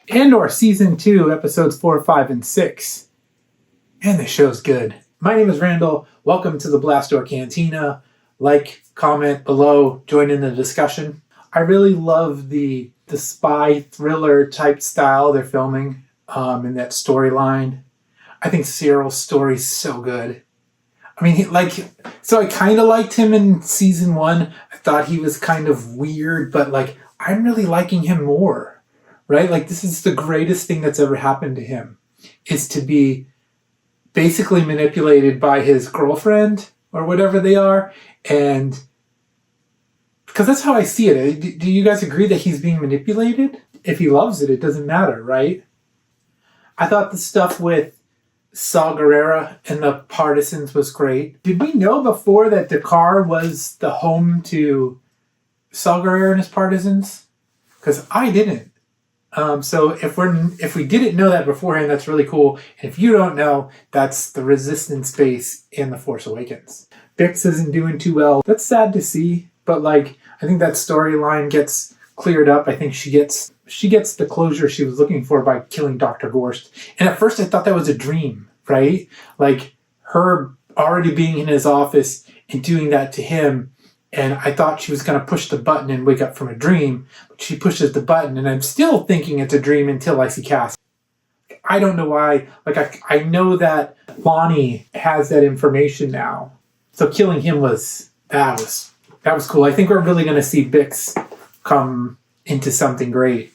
Andor Season 2, Episodes 4, 5, and 6. And the show's good. My name is Randall. Welcome to the Blastdoor Cantina. Like, comment below, join in the discussion. I really love the spy thriller type style they're filming in that storyline. I think Cyril's story's so good. I mean, so I kind of liked him in Season 1. I thought he was kind of weird, but I'm really liking him more. Right? This is the greatest thing that's ever happened to him, is to be basically manipulated by his girlfriend or whatever they are. And because that's how I see it. Do you guys agree that he's being manipulated? If he loves it, it doesn't matter, right? I thought the stuff with Saw Gerrera and the Partisans was great. Did we know before that Dakar was the home to Saw Gerrera and his Partisans? Because I didn't. So if we didn't know that beforehand, that's really cool. And if you don't know, that's the Resistance base in The Force Awakens. Bix isn't doing too well. That's sad to see, but I think that storyline gets cleared up. I think she gets the closure she was looking for by killing Dr. Gorst. And at first I thought that was a dream, right? Her already being in his office and doing that to him. And I thought she was going to push the button and wake up from a dream. But she pushes the button, and I'm still thinking it's a dream until I see Cassie. I don't know why. I know that Lonnie has that information now. So killing him was cool. I think we're really going to see Bix come into something great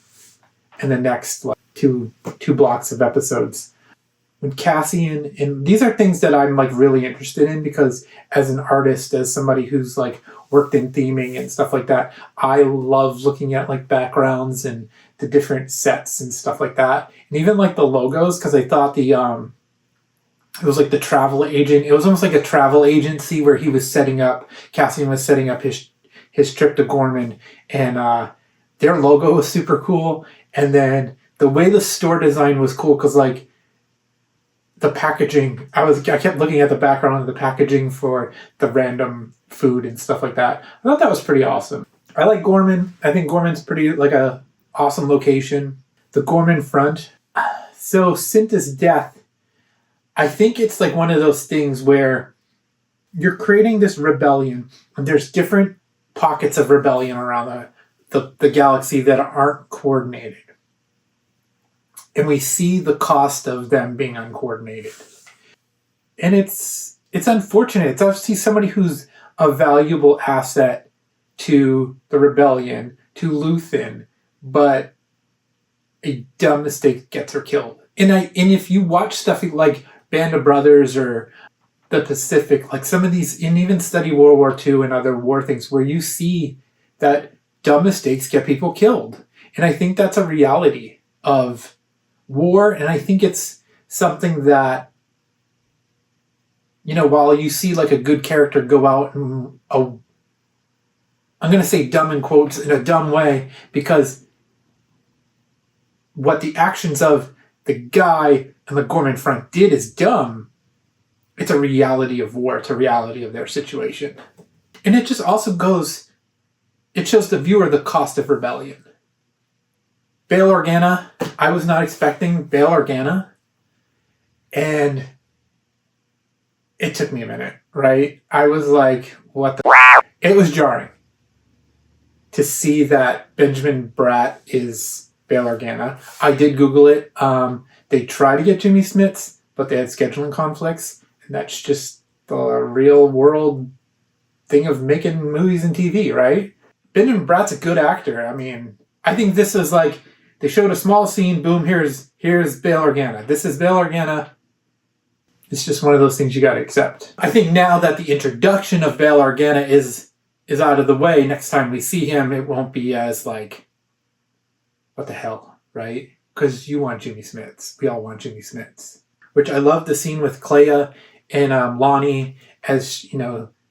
in the next two blocks of episodes. When Cassian, and these are things that I'm really interested in, because as an artist, as somebody who's worked in theming and stuff like that, I love looking at backgrounds and the different sets and stuff like that, and even the logos, because I thought it was the travel agent. It was almost like a travel agency where Cassian was setting up his trip to Gorman, and their logo was super cool. And then the way the store design was cool, because the packaging, I kept looking at the background of the packaging for the random food and stuff like that. I thought that was pretty awesome. I like Gorman. I think Gorman's pretty a awesome location. The Gorman front. So Cinta's death, I think it's one of those things where you're creating this rebellion, and there's different pockets of rebellion around the galaxy that aren't coordinated. And we see the cost of them being uncoordinated. And it's unfortunate. It's obviously somebody who's a valuable asset to the rebellion, to Luthen, but a dumb mistake gets her killed. And if you watch stuff like Band of Brothers or the Pacific, some of these, and even study World War II and other war things, where you see that dumb mistakes get people killed. And I think that's a reality of war, and I think it's something that, while you see a good character go out and I'm going to say dumb in quotes, in a dumb way, because what the actions of the guy and the Gorman front did is dumb. It's a reality of war. It's a reality of their situation. And it just also it shows the viewer the cost of rebellion. Bail Organa, I was not expecting Bail Organa, and it took me a minute, right? I was like, what the... It was jarring to see that Benjamin Bratt is Bail Organa. I did Google it. They tried to get Jimmy Smits, but they had scheduling conflicts, and that's just the real world thing of making movies and TV, right? Benjamin Bratt's a good actor. I mean, I think this is they showed a small scene, boom, here's Bail Organa. This is Bail Organa. It's just one of those things you got to accept. I think now that the introduction of Bail Organa is out of the way, next time we see him, it won't be as what the hell, right? Because you want Jimmy Smits. We all want Jimmy Smits. Which I love the scene with Clea and Lonnie, as,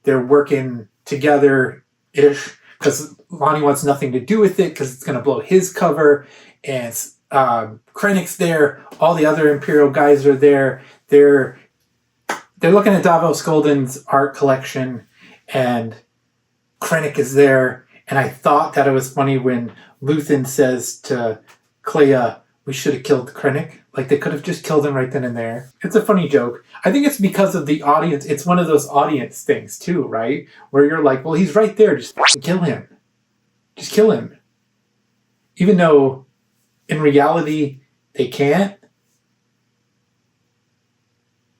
they're working together-ish, because Lonnie wants nothing to do with it because it's going to blow his cover. And Krennic's there. All the other Imperial guys are there. They're looking at Davos Golden's art collection, and Krennic is there. And I thought that it was funny when Luthen says to Clea, we should have killed Krennic. Like, they could have just killed him right then and there. It's a funny joke. I think it's because of the audience. It's one of those audience things too, right? Where you're like, well, he's right there. Just kill him. Just kill him. Even though in reality they can't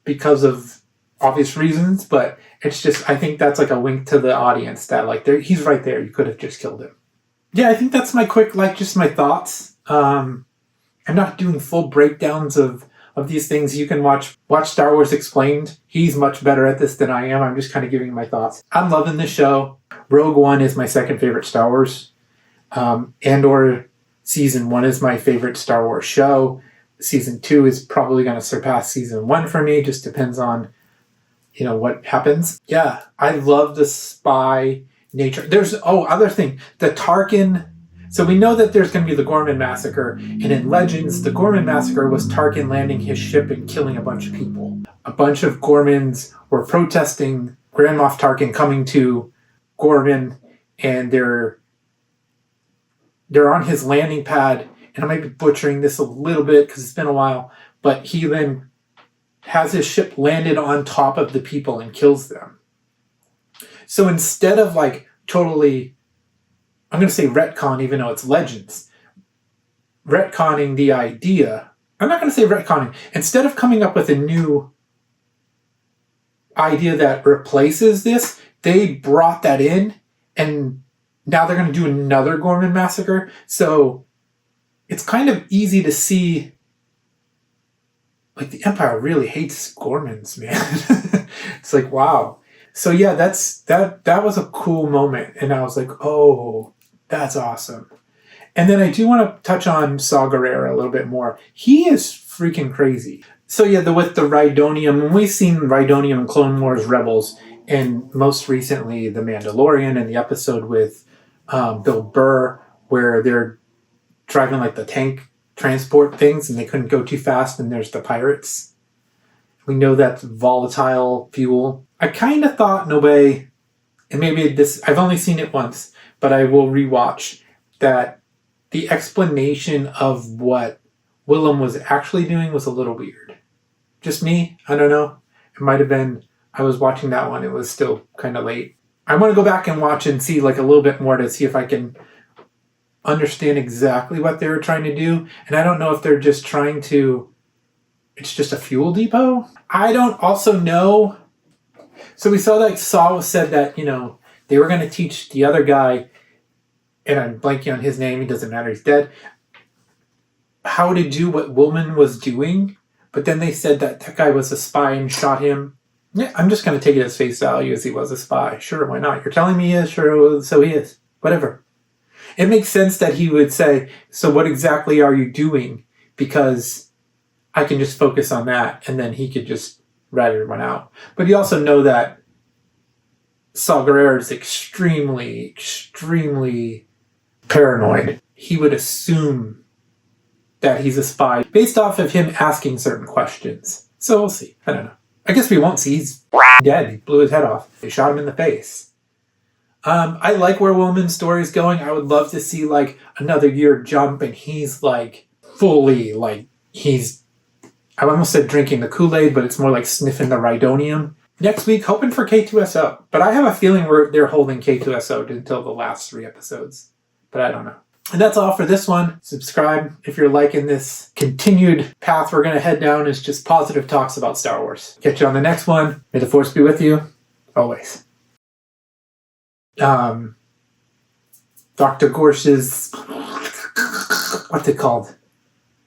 because of obvious reasons, but it's just, I think that's like a wink to the audience that like he's right there. You could have just killed him. Yeah, I think that's my quick, like, just my thoughts. I'm not doing full breakdowns of these things. You can watch Star Wars Explained. He's much better at this than I am. I'm just kind of giving my thoughts. I'm loving this show. Rogue One is my second favorite Star Wars. Andor Season 1 is my favorite Star Wars show. Season 2 is probably going to surpass Season 1 for me. Just depends on, what happens. Yeah, I love the spy nature. There's, other thing. The Tarkin... So we know that there's going to be the Gorman Massacre, and in Legends, the Gorman Massacre was Tarkin landing his ship and killing a bunch of people. A bunch of Gormans were protesting Grand Moff Tarkin coming to Gorman, and they're on his landing pad, and I might be butchering this a little bit because it's been a while, but he then has his ship landed on top of the people and kills them. So instead of like totally... I'm going to say retcon, even though it's Legends. Retconning the idea. I'm not going to say retconning. Instead of coming up with a new idea that replaces this, they brought that in, and now they're going to do another Gorman Massacre. So it's kind of easy to see, like, the Empire really hates Gormans, man. It's like, wow. So yeah, that was a cool moment. And I was like, oh... That's awesome. And then I do want to touch on Saw Gerrera a little bit more. He is freaking crazy. So yeah, with the Rhydonium, and we've seen Rhydonium in Clone Wars Rebels, and most recently The Mandalorian and the episode with Bill Burr, where they're driving like the tank transport things and they couldn't go too fast, and there's the pirates. We know that's volatile fuel. I kind of thought, in a way, and maybe this, I've only seen it once, but I will rewatch, that the explanation of what Willem was actually doing was a little weird. Just me? I don't know. It might have been, I was watching that one, it was still kind of late. I want to go back and watch and see like a little bit more to see if I can understand exactly what they were trying to do. And I don't know if they're just trying to, it's just a fuel depot? I don't also know. So we saw that Saw said that, they were going to teach the other guy, and I'm blanking on his name, it doesn't matter, he's dead, how to do what Woolman was doing. But then they said that guy was a spy and shot him. Yeah, I'm just going to take it as face value as he was a spy. Sure, why not? You're telling me he is? Sure, so he is. Whatever. It makes sense that he would say, so what exactly are you doing? Because I can just focus on that, and then he could just rat everyone out. But you also know that Saw Gerrera is extremely, extremely paranoid. He would assume that he's a spy based off of him asking certain questions. So we'll see. I don't know. I guess we won't see. He's dead. He blew his head off. They shot him in the face. I like where Woolman's story is going. I would love to see like another year jump and he's like fully like I almost said drinking the Kool-Aid, but it's more like sniffing the Rhydonium. Next week, hoping for K2SO. But I have a feeling they're holding K2SO until the last 3 episodes. But I don't know. And that's all for this one. Subscribe if you're liking this continued path we're going to head down, is just positive talks about Star Wars. Catch you on the next one. May the Force be with you. Always. Dr. Gorsh's... What's it called?